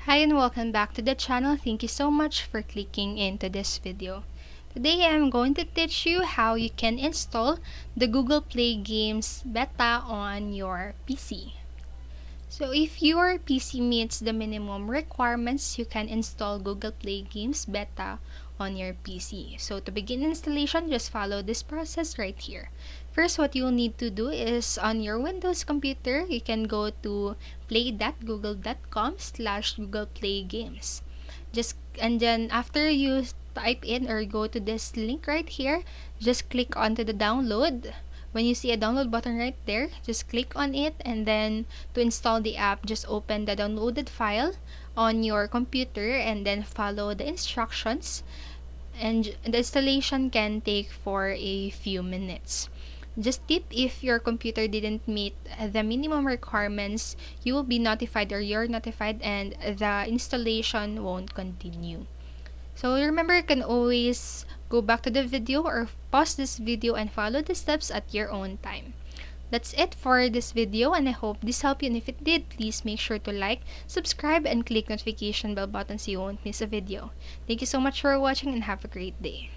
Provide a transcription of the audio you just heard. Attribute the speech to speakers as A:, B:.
A: Hi and welcome back to the channel. Thank you so much for clicking into this video. Today I'm going to teach you how you can install the Google Play Games beta on your PC. So if your PC meets the minimum requirements, you can install Google Play Games beta on your PC. So to begin installation, just follow this process right here. First, what you'll need to do is on your Windows computer, you can go to play.google.com/Google Play Games. And then after you type in or go to this link right here, just click onto the download. When you see a download button right there, just click on it, and then to install the app, just open the downloaded file on your computer and then follow the instructions. And the installation can take for a few minutes. Just tip, if your computer didn't meet the minimum requirements, you will be notified or you're notified and the installation won't continue. So remember, you can always go back to the video or pause this video and follow the steps at your own time. That's it for this video, and I hope this helped you, and if it did, please make sure to like, subscribe, and click notification bell button so you won't miss a video. Thank you so much for watching and have a great day.